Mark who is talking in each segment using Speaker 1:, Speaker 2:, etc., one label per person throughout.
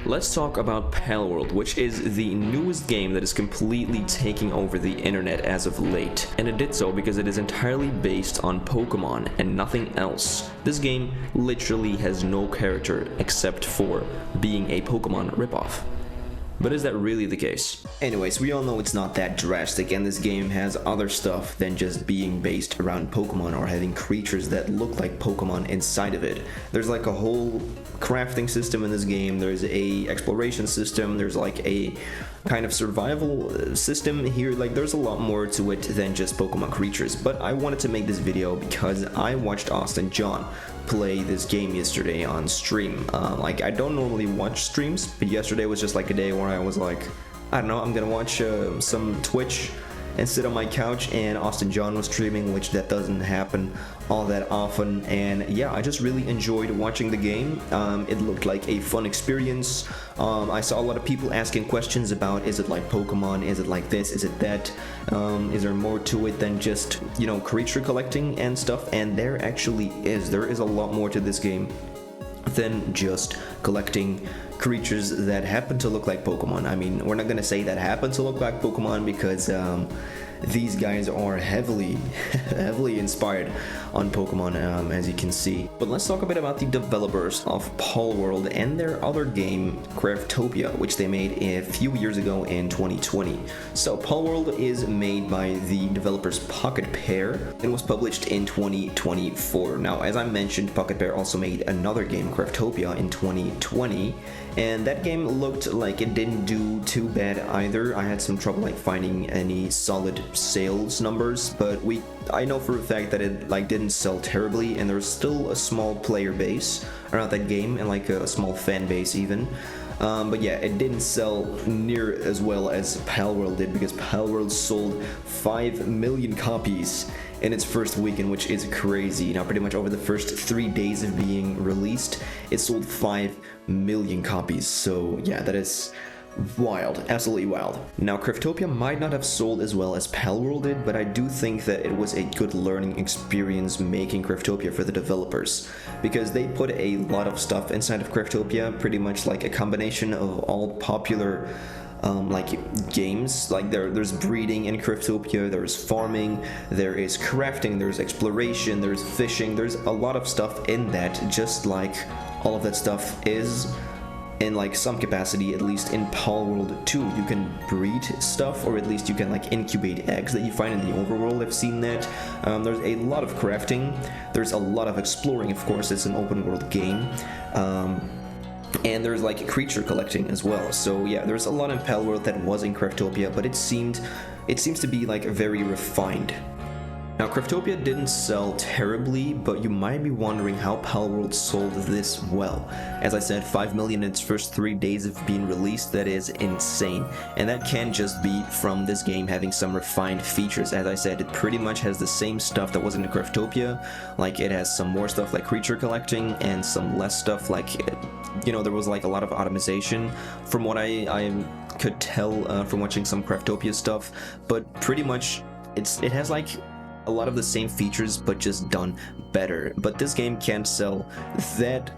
Speaker 1: Let's talk about Palworld, which is the newest game that is completely taking over the internet as of late. And it did so because it is entirely based on Pokemon and nothing else. This game literally has no character except for being a Pokemon ripoff. But is that really the case? Anyways, we all know it's not that drastic, and this game has other stuff than just being based around Pokemon or having creatures that look like Pokemon inside of it. There's like a whole crafting system in this game, there's a exploration system, there's like a kind of survival system here. Like, there's a lot more to it than just Pokemon creatures. But I wanted to make this video because I watched Austin John play this game yesterday on stream. Like, I don't normally watch streams, but yesterday was just like a day where I was like, I don't know, I'm gonna watch some Twitch and sit on my couch, and Austin John was streaming, which that doesn't happen all that often. And yeah, I just really enjoyed watching the game. It looked like a fun experience. I saw a lot of people asking questions about, is it like Pokemon, is it like this, is it that, is there more to it than just, you know, creature collecting and stuff? And there actually is. There is a lot more to this game than just collecting creatures that happen to look like Pokemon. I mean, we're not gonna say that happen to look like Pokemon because these guys are heavily inspired on Pokemon, as you can see. But let's talk a bit about the developers of Palworld and their other game, Craftopia, which they made a few years ago in 2020. So Palworld is made by the developers Pocket Pear and was published in 2024. Now, as I mentioned, Pocket Pear also made another game, Craftopia, in 2020. And that game looked like it didn't do too bad either. I had some trouble like finding any solid sales numbers, but I know for a fact that it like didn't sell terribly, and there's still a small player base around that game and like a small fan base even. But yeah, it didn't sell near as well as Palworld did, because Palworld sold 5 million copies in its first weekend, which is crazy. Now, pretty much over the first 3 days of being released, it sold 5 million copies. So yeah, that is wild, absolutely wild. Now, Craftopia might not have sold as well as Palworld did, but I do think that it was a good learning experience making Craftopia for the developers, because they put a lot of stuff inside of Craftopia, pretty much like a combination of all popular like games. Like there's breeding in Craftopia, there's farming, there is crafting, there's exploration, there's fishing, there's a lot of stuff in that, just like all of that stuff is in like some capacity, at least in Palworld 2. You can breed stuff, or at least you can like incubate eggs that you find in the overworld. I've seen that. There's a lot of crafting, there's a lot of exploring, of course, it's an open world game. And there's like creature collecting as well. So yeah, there's a lot in Palworld that was in Craftopia, but it seems to be like very refined. Now, Craftopia didn't sell terribly, but you might be wondering how Palworld sold this well. As I said, 5 million in its first 3 days of being released. That is insane. And that can just be from this game having some refined features. As I said, it pretty much has the same stuff that was in Craftopia. Like, it has some more stuff like creature collecting and some less stuff like, you know, there was like a lot of automation from what I could tell from watching some Craftopia stuff. But pretty much it has like a lot of the same features, but just done better. But this game can't sell that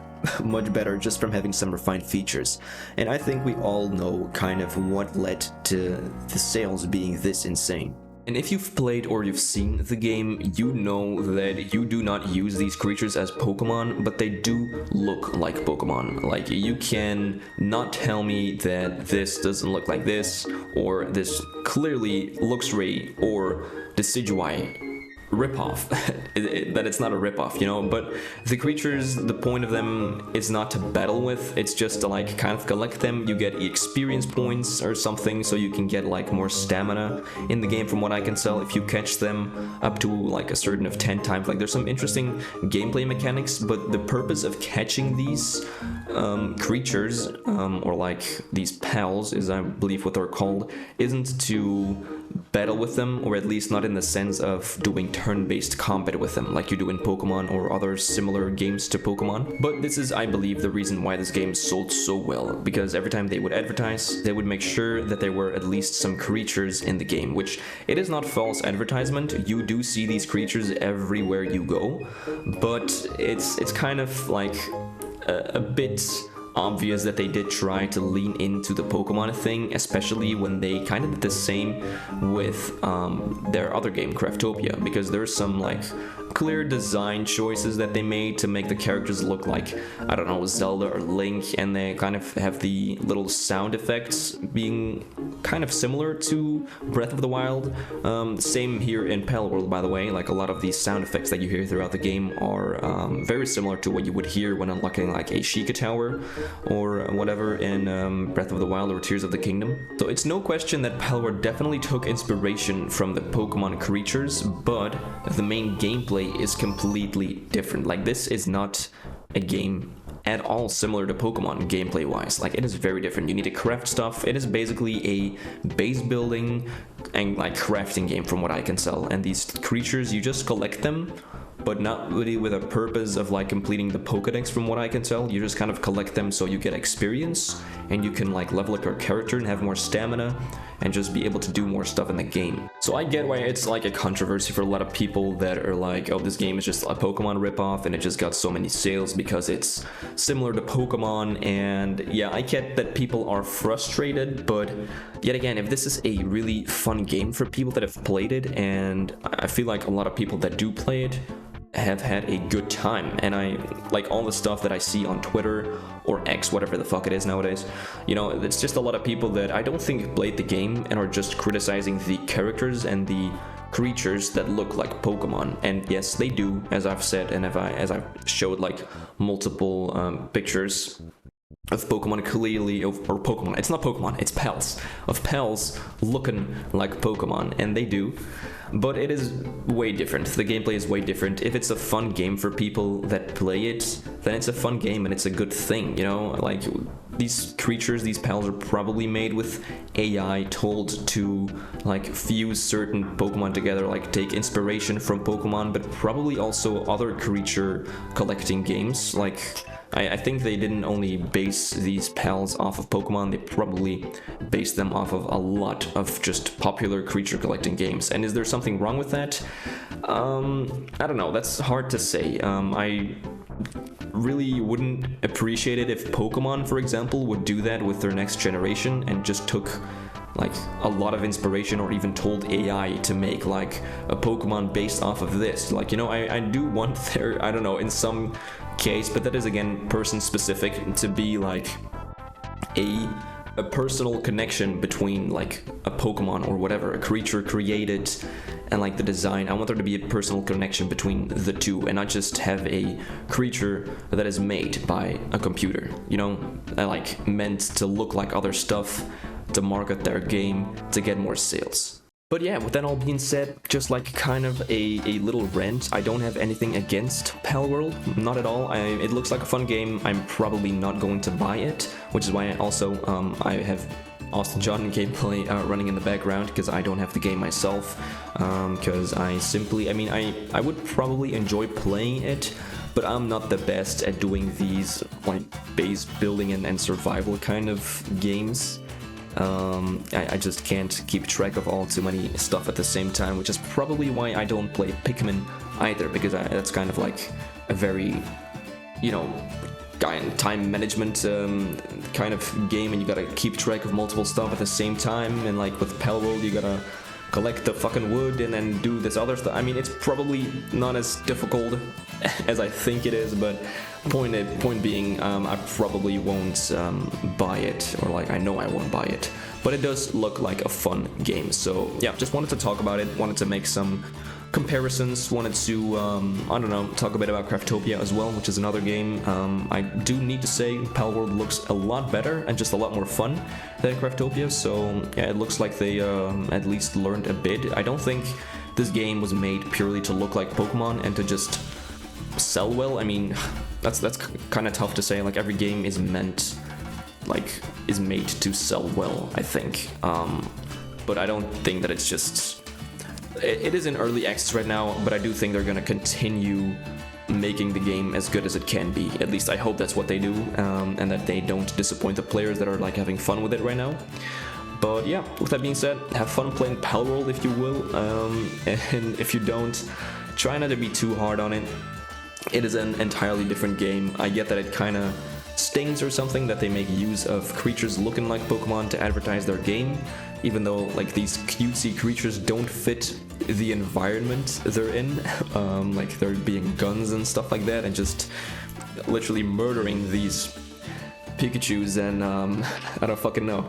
Speaker 1: much better just from having some refined features. And I think we all know kind of what led to the sales being this insane. And if you've played or you've seen the game, you know that you do not use these creatures as Pokemon, but they do look like Pokemon. Like, you can not tell me that this doesn't look like this, or this clearly looks Ray or Decidueye ripoff, that it's not a ripoff, you know. But the creatures, the point of them is not to battle with, it's just to like kind of collect them. You get experience points or something, so you can get like more stamina in the game, from what I can tell, if you catch them up to like a certain of 10 times. Like, there's some interesting gameplay mechanics, but the purpose of catching these creatures, or like these pals is, I believe what they're called, isn't to battle with them, or at least not in the sense of doing turn-based combat with them like you do in Pokemon or other similar games to Pokemon. But this is, I believe, the reason why this game sold so well, because every time they would advertise, they would make sure that there were at least some creatures in the game, which it is not false advertisement. You do see these creatures everywhere you go, but it's kind of like a bit obvious that they did try to lean into the Pokemon thing, especially when they kind of did the same with their other game, Craftopia, because there's some like clear design choices that they made to make the characters look like, I don't know, Zelda or Link, and they kind of have the little sound effects being kind of similar to Breath of the Wild. Same here in Palworld, by the way. Like, a lot of these sound effects that you hear throughout the game are very similar to what you would hear when unlocking like a Sheikah Tower or whatever in Breath of the Wild or Tears of the Kingdom. So it's no question that Palworld definitely took inspiration from the Pokemon creatures, but the main gameplay is completely different. Like, this is not a game at all similar to Pokemon gameplay wise. Like, it is very different. You need to craft stuff. It is basically a base building and like crafting game from what I can tell. And these creatures, you just collect them, but not really with a purpose of like completing the Pokedex from what I can tell. You just kind of collect them so you get experience and you can like level up your character and have more stamina and just be able to do more stuff in the game. So I get why it's like a controversy for a lot of people that are like, oh, this game is just a Pokemon ripoff and it just got so many sales because it's similar to Pokemon. And yeah, I get that people are frustrated, but yet again, if this is a really fun game for people that have played it, and I feel like a lot of people that do play it have had a good time, and I like all the stuff that I see on Twitter or X, whatever the fuck it is nowadays. You know, it's just a lot of people that I don't think played the game and are just criticizing the characters and the creatures that look like Pokemon. And yes, they do, as I've said, and as I've showed like multiple pictures of Pokemon clearly, or Pokemon, it's not Pokemon, it's Pals, of Pals looking like Pokemon, and they do, but it is way different. The gameplay is way different. If it's a fun game for people that play it, then it's a fun game and it's a good thing, you know? Like, these creatures, these Pals are probably made with AI told to like fuse certain Pokemon together, like take inspiration from Pokemon, but probably also other creature collecting games. Like, I think they didn't only base these Pals off of Pokemon, they probably based them off of a lot of just popular creature collecting games. And is there something wrong with that? I don't know, that's hard to say. I really wouldn't appreciate it if Pokemon, for example, would do that with their next generation and just took like a lot of inspiration, or even told AI to make like a Pokemon based off of this. Like, you know, I do want there, I don't know, in some case, but that is again person specific, to be like a personal connection between like a Pokemon or whatever, a creature created, and like the design. I want there to be a personal connection between the two and not just have a creature that is made by a computer, you know, like meant to look like other stuff to market their game to get more sales. But yeah, with that all being said, just like kind of a little rant, I don't have anything against Palworld, not at all. It looks like a fun game. I'm probably not going to buy it, which is why I also I have Austin John gameplay running in the background, because I don't have the game myself, because I simply, I mean, I would probably enjoy playing it, but I'm not the best at doing these like base building and survival kind of games. I just can't keep track of all too many stuff at the same time, which is probably why I don't play Pikmin either, because that's kind of like a very, you know, time management kind of game, and you gotta keep track of multiple stuff at the same time. And like with Palworld, you gotta collect the fucking wood and then do this other stuff. I mean, it's probably not as difficult as I think it is, but point being, I probably won't buy it, or like I know I won't buy it, but it does look like a fun game. So yeah, just wanted to talk about it, wanted to make some comparisons, wanted to I don't know, talk a bit about Craftopia as well, which is another game. I do need to say Palworld looks a lot better and just a lot more fun than Craftopia, so yeah, it looks like they at least learned a bit. I don't think this game was made purely to look like Pokemon and to just sell well. I mean, that's kind of tough to say. Like, every game is meant, like, is made to sell well, I think, but I don't think that it's just, it is in early access right now, but I do think they're gonna continue making the game as good as it can be. At least I hope that's what they do, and that they don't disappoint the players that are like having fun with it right now. But yeah, with that being said, have fun playing Palworld if you will, and if you don't, try not to be too hard on it. It is an entirely different game. I get that it kind of stings or something that they make use of creatures looking like Pokemon to advertise their game, even though like these cutesy creatures don't fit the environment they're in, like they're being guns and stuff like that, and just literally murdering these Pikachus, and I don't fucking know.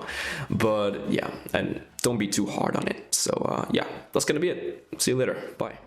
Speaker 1: But yeah, and don't be too hard on it. So yeah, that's gonna be it. See you later. Bye.